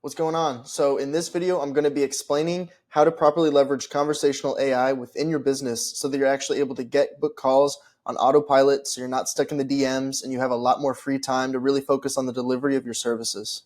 What's going on? So in this video, I'm going to be explaining how to properly leverage conversational AI within your business so that you're actually able to book calls on autopilot so you're not stuck in the DMs and you have a lot more free time to really focus on the delivery of your services.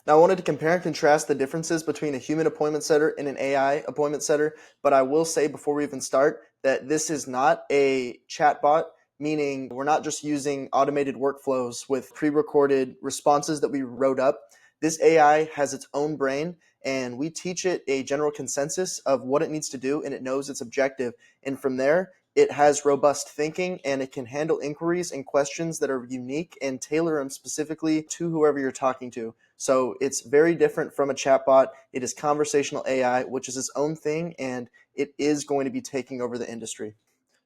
Now, I wanted to compare and contrast the differences between a human appointment setter and an AI appointment setter, but I will say before we even start that this is not a chatbot, meaning we're not just using automated workflows with pre-recorded responses that we wrote up. This AI has its own brain, and we teach it a general consensus of what it needs to do, and it knows its objective. And from there, it has robust thinking, and it can handle inquiries and questions that are unique and tailor them specifically to whoever you're talking to. So it's very different from a chatbot. It is conversational AI, which is its own thing, and it is going to be taking over the industry.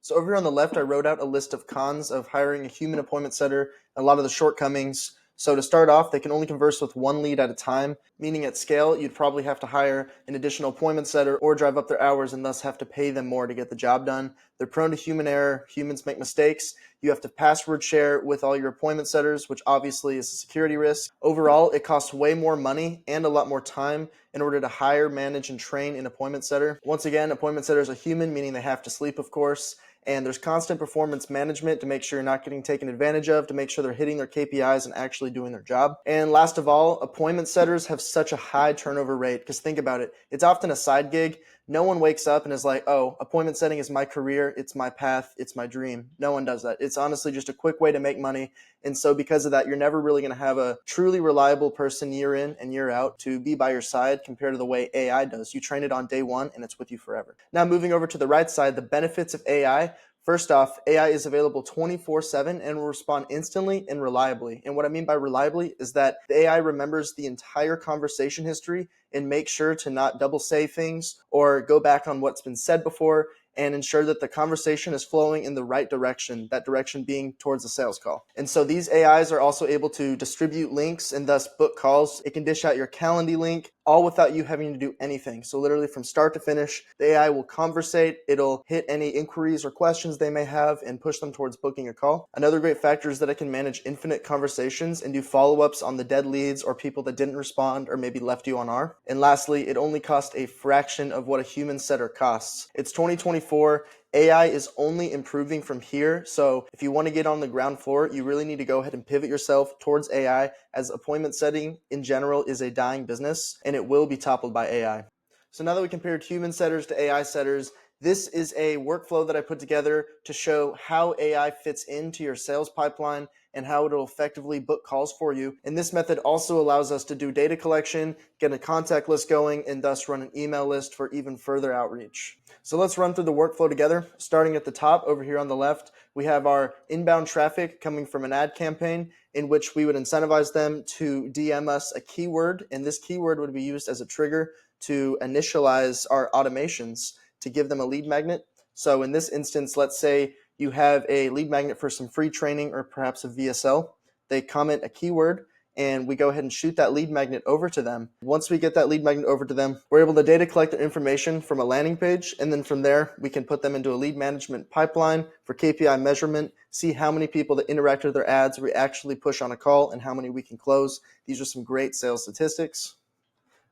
So over here on the left, I wrote out a list of cons of hiring a human appointment setter, a lot of the shortcomings. So to start off, they can only converse with one lead at a time, meaning at scale, you'd probably have to hire an additional appointment setter or drive up their hours and thus have to pay them more to get the job done. They're prone to human error. Humans make mistakes. You have to password share with all your appointment setters, which obviously is a security risk. Overall, it costs way more money and a lot more time in order to hire, manage, and train an appointment setter. Once again, appointment setters are human, meaning they have to sleep, of course. And there's constant performance management to make sure you're not getting taken advantage of, to make sure they're hitting their KPIs and actually doing their job. And last of all, appointment setters have such a high turnover rate because think about it. It's often a side gig. No one wakes up and is like, oh, appointment setting is my career, it's my path, it's my dream. No one does that. It's honestly just a quick way to make money. And so because of that, you're never really going to have a truly reliable person year in and year out to be by your side compared to the way AI does. You train it on day one and it's with you forever. Now moving over to the right side, the benefits of AI. First off, AI is available 24/7 and will respond instantly and reliably. And what I mean by reliably is that the AI remembers the entire conversation history and makes sure to not double say things or go back on what's been said before and ensure that the conversation is flowing in the right direction, that direction being towards a sales call. And so these AIs are also able to distribute links and thus book calls. It can dish out your Calendly link, all without you having to do anything. So literally from start to finish, the AI will conversate, it'll hit any inquiries or questions they may have and push them towards booking a call. Another great factor is that it can manage infinite conversations and do follow-ups on the dead leads or people that didn't respond or maybe left you on R. And lastly, it only costs a fraction of what a human setter costs. It's 2024. AI is only improving from here. So if you want to get on the ground floor, you really need to go ahead and pivot yourself towards AI, as appointment setting in general is a dying business and it will be toppled by AI. So now that we compared human setters to AI setters, this is a workflow that I put together to show how AI fits into your sales pipeline and how it'll effectively book calls for you. And this method also allows us to do data collection, get a contact list going, and thus run an email list for even further outreach. So let's run through the workflow together. Starting at the top over here on the left, we have our inbound traffic coming from an ad campaign in which we would incentivize them to DM us a keyword, and this keyword would be used as a trigger to initialize our automations to give them a lead magnet. So in this instance, let's say you have a lead magnet for some free training or perhaps a VSL. They comment a keyword and we go ahead and shoot that lead magnet over to them. Once we get that lead magnet over to them, we're able to data collect the information from a landing page, and then from there, we can put them into a lead management pipeline for KPI measurement, see how many people that interact with their ads we actually push on a call and how many we can close. These are some great sales statistics.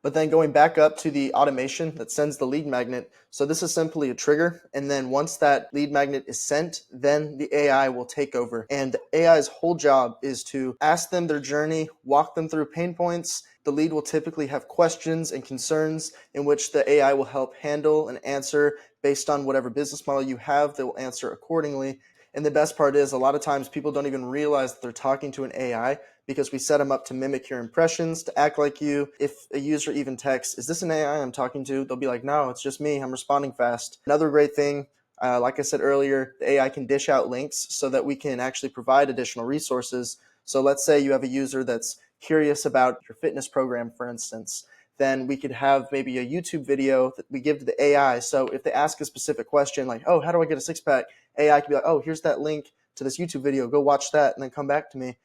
But then going back up to the automation that sends the lead magnet. So this is simply a trigger. And then once that lead magnet is sent, then the AI will take over. And the AI's whole job is to ask them their journey, walk them through pain points. The lead will typically have questions and concerns in which the AI will help handle and answer based on whatever business model you have. They will answer accordingly. And the best part is a lot of times people don't even realize that they're talking to an AI because we set them up to mimic your impressions, to act like you. If a user even texts, is this an AI I'm talking to? They'll be like, no, it's just me. I'm responding fast. Another great thing, like I said earlier, the AI can dish out links so that we can actually provide additional resources. So let's say you have a user that's curious about your fitness program, for instance. Then we could have maybe a YouTube video that we give to the AI. So if they ask a specific question like, oh, how do I get a six-pack? AI can be like, oh, here's that link to this YouTube video. Go watch that and then come back to me.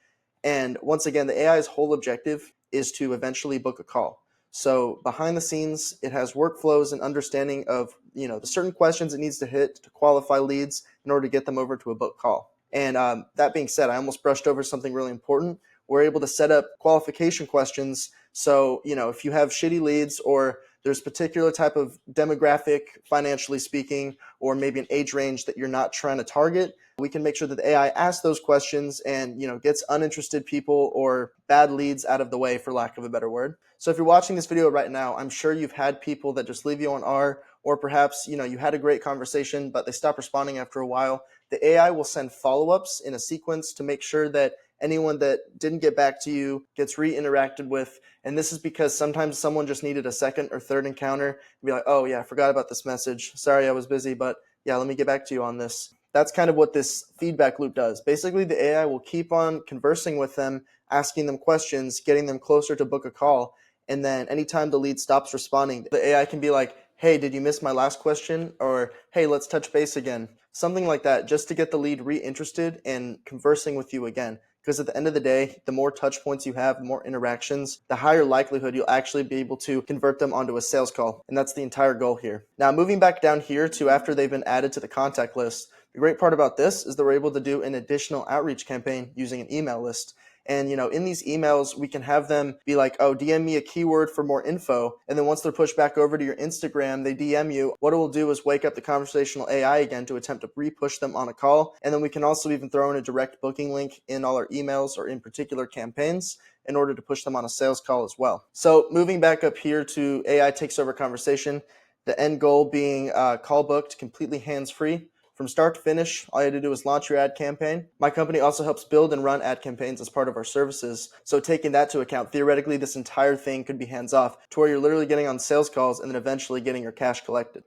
And once again, the AI's whole objective is to eventually book a call. So behind the scenes, it has workflows and understanding of, the certain questions it needs to hit to qualify leads in order to get them over to a book call. And that being said, I almost brushed over something really important. we're able to set up qualification questions. So, if you have shitty leads, or there's a particular type of demographic, financially speaking, or maybe an age range that you're not trying to target, we can make sure that the AI asks those questions and, gets uninterested people or bad leads out of the way, for lack of a better word. So if you're watching this video right now, I'm sure you've had people that just leave you on R, or perhaps, you had a great conversation, but they stop responding after a while. The AI will send follow-ups in a sequence to make sure that anyone that didn't get back to you gets re-interacted with. And this is because sometimes someone just needed a second or third encounter and be like, oh yeah, I forgot about this message. Sorry, I was busy, but yeah, let me get back to you on this. That's kind of what this feedback loop does. Basically, the AI will keep on conversing with them, asking them questions, getting them closer to book a call. And then anytime the lead stops responding, the AI can be like, hey, did you miss my last question? Or, hey, let's touch base again. Something like that, just to get the lead re-interested and conversing with you again. Because at the end of the day, the more touch points you have, the more interactions, the higher likelihood you'll actually be able to convert them onto a sales call. And that's the entire goal here. Now, moving back down here to after they've been added to the contact list, the great part about this is that we're able to do an additional outreach campaign using an email list. And, in these emails, we can have them be like, oh, DM me a keyword for more info. And then once they're pushed back over to your Instagram, they DM you. What it will do is wake up the conversational AI again to attempt to re-push them on a call. And then we can also even throw in a direct booking link in all our emails or in particular campaigns in order to push them on a sales call as well. So moving back up here to AI takes over conversation, the end goal being call booked completely hands-free. From start to finish, all you had to do is launch your ad campaign. My company also helps build and run ad campaigns as part of our services. So taking that to account, theoretically, this entire thing could be hands-off to where you're literally getting on sales calls and then eventually getting your cash collected.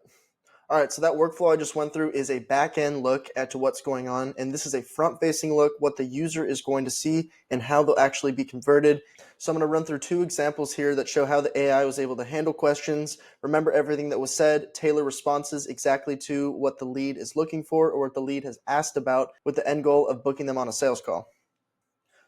All right, so that workflow I just went through is a back-end look at to what's going on, and this is a front-facing look, what the user is going to see and how they'll actually be converted. So I'm going to run through two examples here that show how the AI was able to handle questions, remember everything that was said, tailor responses exactly to what the lead is looking for or what the lead has asked about, with the end goal of booking them on a sales call.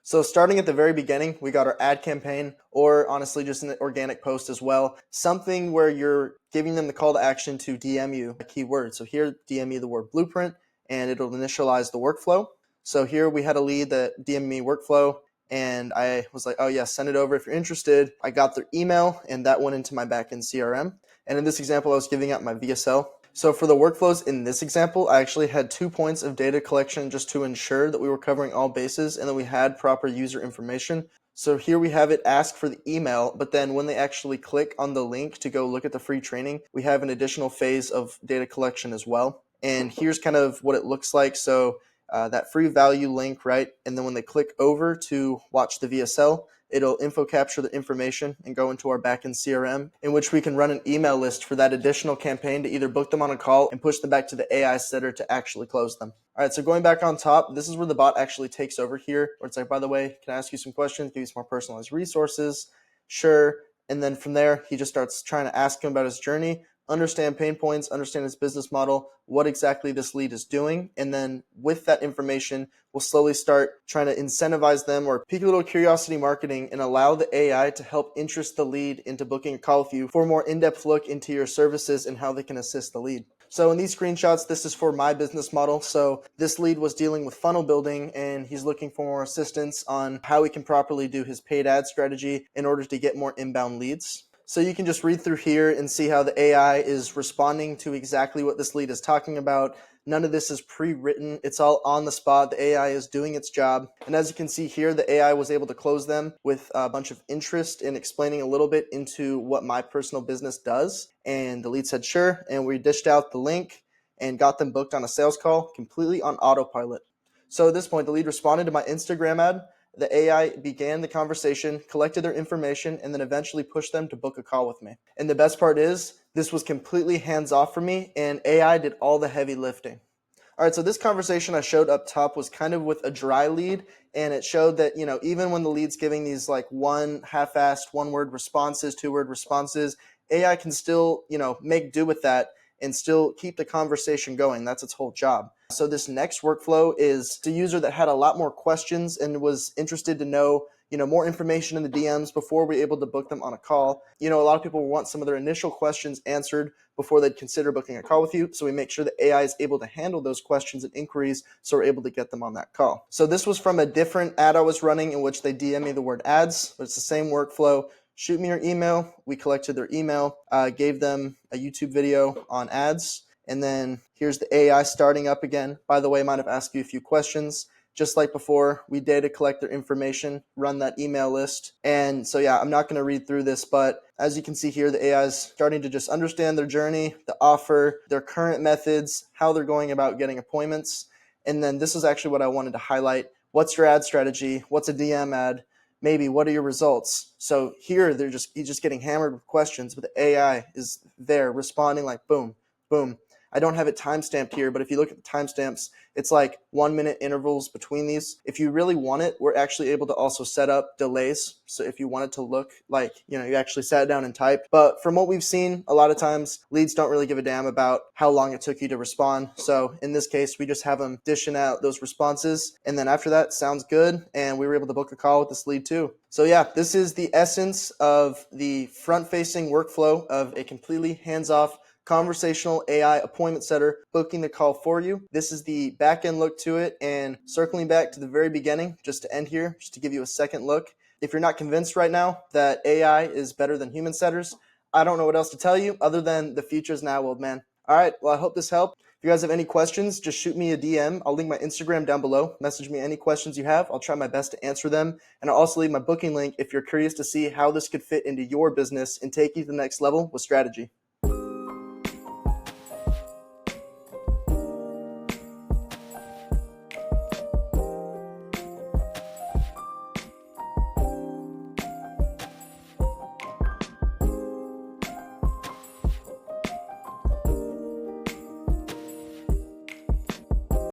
So starting at the very beginning, we got our ad campaign, or honestly just an organic post as well. Something where you're giving them the call to action to DM you a keyword. So here, DM me the word blueprint, and it'll initialize the workflow. So here we had a lead that DM'd me workflow, and I was like, oh yeah, send it over if you're interested. I got their email, and that went into my backend CRM. And in this example, I was giving out my VSL. So for the workflows in this example, I actually had 2 points of data collection just to ensure that we were covering all bases and that we had proper user information. So here we have it ask for the email, but then when they actually click on the link to go look at the free training, we have an additional phase of data collection as well. And here's kind of what it looks like. So that free value link, right? And then when they click over to watch the VSL, it'll info capture the information and go into our backend CRM, in which we can run an email list for that additional campaign to either book them on a call and push them back to the AI setter to actually close them. All right, so going back on top, this is where the bot actually takes over here, where it's like, by the way, can I ask you some questions, give you some more personalized resources? Sure. And then from there, he just starts trying to ask him about his journey, understand pain points, understand his business model, what exactly this lead is doing. And then with that information, we'll slowly start trying to incentivize them or pique a little curiosity marketing and allow the AI to help interest the lead into booking a call with you for a more in-depth look into your services and how they can assist the lead. So in these screenshots, this is for my business model. So this lead was dealing with funnel building, and he's looking for more assistance on how he can properly do his paid ad strategy in order to get more inbound leads. So you can just read through here and see how the AI is responding to exactly what this lead is talking about. None of this is pre-written. It's all on the spot. The AI is doing its job. And as you can see here, the AI was able to close them with a bunch of interest in explaining a little bit into what my personal business does. And the lead said, sure. And we dished out the link and got them booked on a sales call completely on autopilot. So at this point, the lead responded to my Instagram ad. The AI began the conversation, collected their information, and then eventually pushed them to book a call with me. And the best part is, this was completely hands-off for me, and AI did all the heavy lifting. All right, so this conversation I showed up top was kind of with a dry lead, and it showed that, even when the lead's giving these like half-assed one-word responses, two-word responses, AI can still, make do with that and still keep the conversation going. That's its whole job. So this next workflow is the user that had a lot more questions and was interested to know, more information in the DMs before we're able to book them on a call. A lot of people want some of their initial questions answered before they'd consider booking a call with you. So we make sure that AI is able to handle those questions and inquiries so we're able to get them on that call. So this was from a different ad I was running in which they DM me the word ads, but it's the same workflow. Shoot me your email. We collected their email, gave them a YouTube video on ads. And then here's the AI starting up again. By the way, I might have asked you a few questions. Just like before, we data collect their information, run that email list. And so, yeah, I'm not going to read through this, but as you can see here, the AI is starting to just understand their journey, the offer, their current methods, how they're going about getting appointments. And then this is actually what I wanted to highlight. What's your ad strategy? What's a DM ad? Maybe what are your results? So here he's just getting hammered with questions, but the AI is there responding like boom, boom. I don't have it timestamped here, but if you look at the timestamps, it's like 1 minute intervals between these. If you really want it, we're actually able to also set up delays. So if you want it to look like, you actually sat down and typed. But from what we've seen, a lot of times leads don't really give a damn about how long it took you to respond. So in this case, we just have them dishing out those responses. And then after that, sounds good. And we were able to book a call with this lead too. So yeah, this is the essence of the front-facing workflow of a completely hands-off conversational AI appointment setter booking the call for you. This is the back end look to it, and circling back to the very beginning, just to end here, just to give you a second look. If you're not convinced right now that AI is better than human setters, I don't know what else to tell you other than the future is now, old man. All right, well, I hope this helped. If you guys have any questions, just shoot me a DM. I'll link my Instagram down below. Message me any questions you have. I'll try my best to answer them. And I'll also leave my booking link if you're curious to see how this could fit into your business and take you to the next level with strategy.